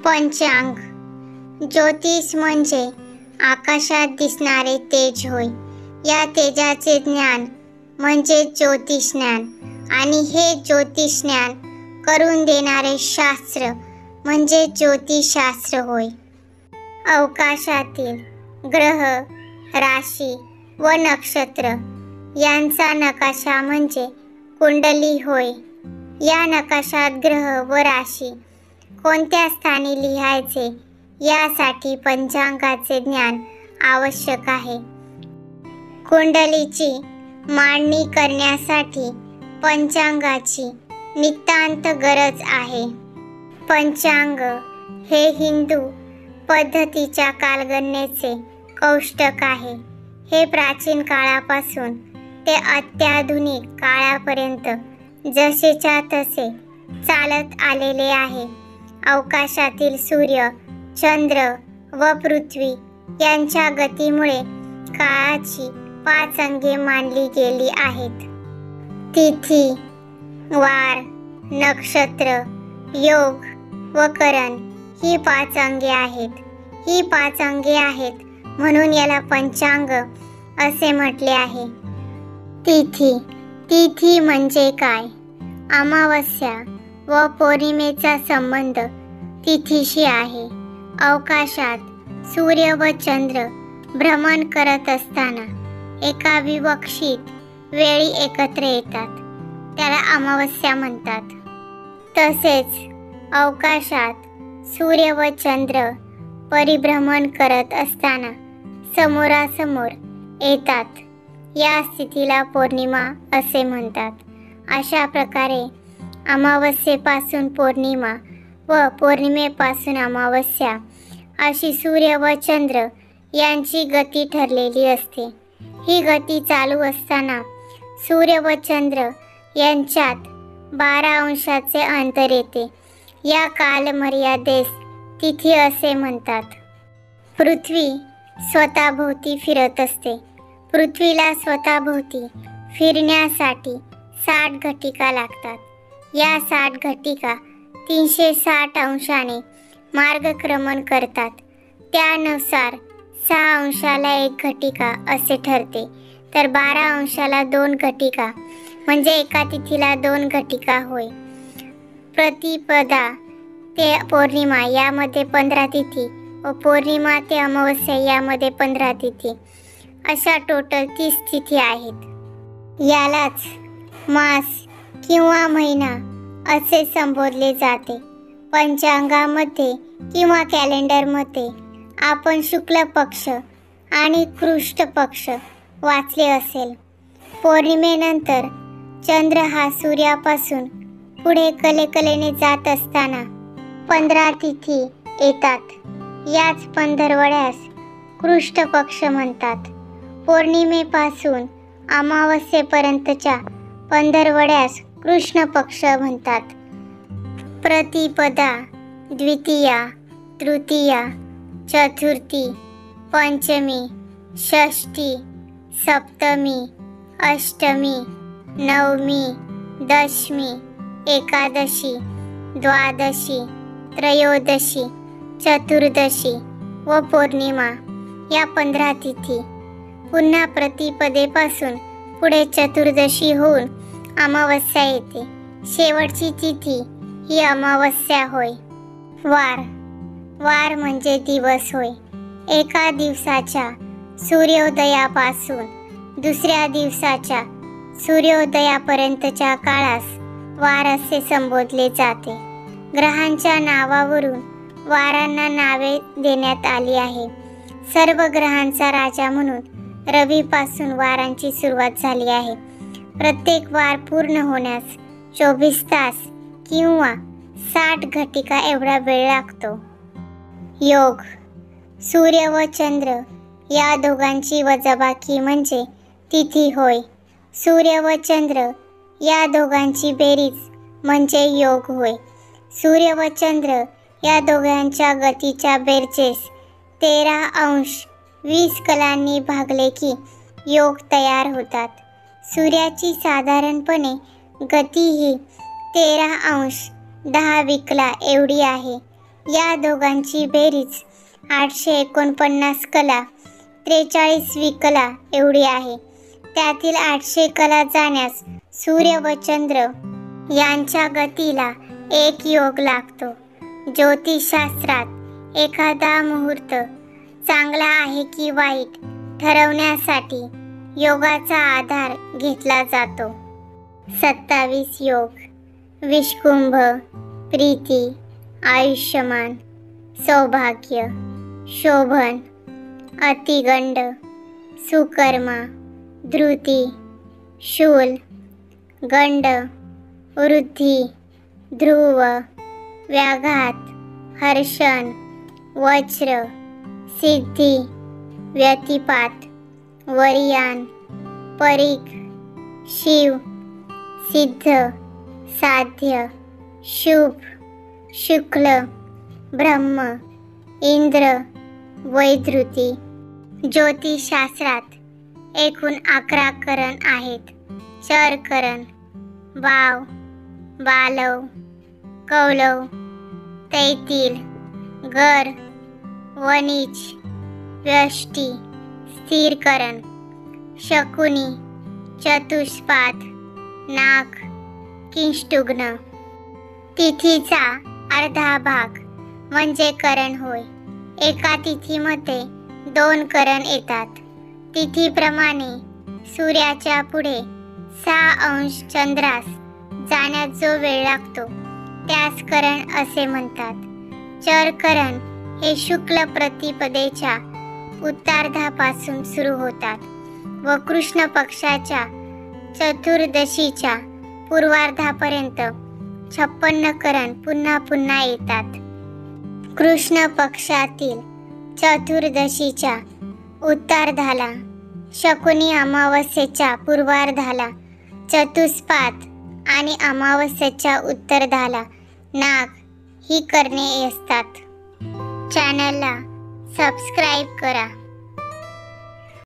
पंचांग. ज्योतिष म्हणजे आकाशात दिसणारे तेज होय. या तेजाचे ज्ञान म्हणजे ज्योतिष ज्ञान आणि हे ज्योतिष ज्ञान करून देणारे शास्त्र म्हणजे ज्योतिषशास्त्र होय. अवकाशातील ग्रह, राशी व नक्षत्र यांचा नकाशा म्हणजे कुंडली होय. या नकाशात ग्रह व राशी कोणत्या स्थानी लिहायचे यासाठी पंचांगाचे ज्ञान आवश्यक आहे. कुंडलीची मांडणी करण्यासाठी पंचांगाची नितांत गरज आहे. पंचांग हे हिंदू पद्धतीच्या कालगणनेचे कौष्टक आहे. हे प्राचीन काळापासून ते अत्याधुनिक काळापर्यंत जसेच्या तसे चालत आलेले आहे. अवकाशातील सूर्य, चंद्र व पृथ्वी यांच्या गतीमुळे काळाची 5 अंगे मानली गेली आहेत. तिथी, वार, नक्षत्र, योग व करण ही 5 अंगे आहेत. ही 5 अंगे आहेत म्हणून याला पंचांग असे म्हटले आहे. तिथी म्हणजे काय? अमावस्या व पौर्णिमेचा संबंध तिथीशी आहे. अवकाशात सूर्य व चंद्र भ्रमण करत असताना एका विवक्षित वेळी एकत्र येतात, त्याला अमावस्या म्हणतात. तसेच अवकाशात सूर्य व चंद्र परिभ्रमण करत असताना समोरासमोर येतात, या स्थितीला पौर्णिमा असे म्हणतात. अशा प्रकारे अमावस्येपासून पौर्णिमा व पौर्णिमेपासून अमावस्या अशी सूर्य व चंद्र यांची गती ठरलेली असते. ही गती चालू असताना सूर्य व चंद्र यांच्यात 12 अंशाचे अंतर येते. या कालमर्यादेस तिथी असे म्हणतात. पृथ्वी स्वतःभोवती फिरत असते. पृथ्वीला स्वतःभोवती फिरण्यासाठी 60 घटिका लागतात. या 60 घटिका 360 अंशाने मार्गक्रमण करतात. त्यानुसार 6 अंशाला 1 घटिका असे ठरते. तर 12 अंशाला 2 घटिका म्हणजे एका तिथीला 2 घटिका होय. प्रतिपदा ते पौर्णिमा यामध्ये 15 तिथी व पौर्णिमा ते अमावस्या यामध्ये 15 तिथी अशा टोटल 30 तिथी आहेत. यालाच मास किंवा महिना असे संबोधले जाते. पंचांगामध्ये किंवा कॅलेंडरमध्ये आपण शुक्ल पक्ष आणि कृष्ण पक्ष वाचले असेल. पौर्णिमेनंतर चंद्र हा सूर्यापासून पुढे कलेकलेने जात असताना 15 तिथी येतात. याच पंधरवड्यास कृष्ण पक्ष म्हणतात. पौर्णिमेपासून अमावस्येपर्यंतच्या पंधरवड्यास कृष्ण पक्ष म्हणतात. प्रतिपदा, द्वितीया, तृतीया, चतुर्थी, पंचमी, षष्ठी, सप्तमी, अष्टमी, नवमी, दशमी, एकादशी, द्वादशी, त्रयोदशी, चतुर्दशी व पौर्णिमा या 15 तिथी. पुन्हा प्रतिपदेपासून पुढे चतुर्दशी होऊन अमावस्या येते. शेवटची तिथी ही अमावस्या होय. वार म्हणजे दिवस होय. एका दिवसाच्या सूर्योदयापासून दुसऱ्या दिवसाच्या सूर्योदयापर्यंतच्या काळास वार असे संबोधले जाते. ग्रहांच्या नावावरून वारांना नावे देण्यात आली आहे. सर्व ग्रहांचा राजा म्हणून रवीपासून वारांची सुरुवात झाली आहे. प्रत्येक वार पूर्ण होण्यास 24 तास किंवा 60 घटिका एवढा वेळ लागतो. योग. सूर्य व चंद्र या दोघांची वजाबाकी म्हणजे तिथी होय. सूर्य व चंद्र या दोघांची बेरीज म्हणजे योग होय. सूर्य व चंद्र या दोघांच्या गतीच्या बेरजेस 13 अंश 20 कलांनी भागले की योग तयार होतात. सूर्याची साधारणपणे गती ही 13 अंश 10 विकला एवढी आहे. या दोघांची बेरीज 849 कला 43वी कला एवढी आहे. त्यातील 800 कला जाण्यास सूर्य व चंद्र यांच्या गतीला एक योग लागतो. ज्योतिषशास्त्रात एखादा मुहूर्त चांगला आहे की वाईट ठरवण्यासाठी योगाचा आधार घेतला जातो. 27 योग: विषकुंभ, प्रीती, आयुष्यमान, सौभाग्य, शोभन, अतिगंड, सुकर्मा, धृती, शूल, गंड, वृद्धी, ध्रुव, व्याघात, हर्षण, वज्र, सिद्धी, व्यतिपात, वरियान, परीख, शिव, सिद्ध, साध्य, शुभ, शुक्ल, ब्रह्म, इंद्र, वैधृती. ज्योतिषशास्त्रात एकूण 11 करण आहेत. चरकरण: वाव, बालव, कौलव, तैतील, गर, वणिज, व्यष्टी, स्थिरकरण, शकुनी, चतुष्पाद, नाग, किंष्टुग्न. तिथीचा अर्धा भाग म्हणजे करण होय. एका तिथीमध्ये 2 करण येतात. तिथीप्रमाणे सूर्याच्या पुढे 6 अंश चंद्रास जाण्यात जो वेळ लागतो त्यास करण असे म्हणतात. चरकरण हे शुक्ल प्रतिपदेच्या उत्तरार्धापासून सुरू होतात व कृष्ण पक्षाच्या चतुर्दशीच्या पूर्वार्धापर्यंत 56 करण पुन्हा पुन्हा येतात. कृष्ण पक्षातील चतुर्दशीच्या उत्तरार्धाला, शकुनी अमावस्येच्या पूर्वार्धाला चतुष्पाद आणि अमावस्येच्या उत्तरार्धाला नाग ही करणे असतात. चॅनलला सबस्क्राईब करा.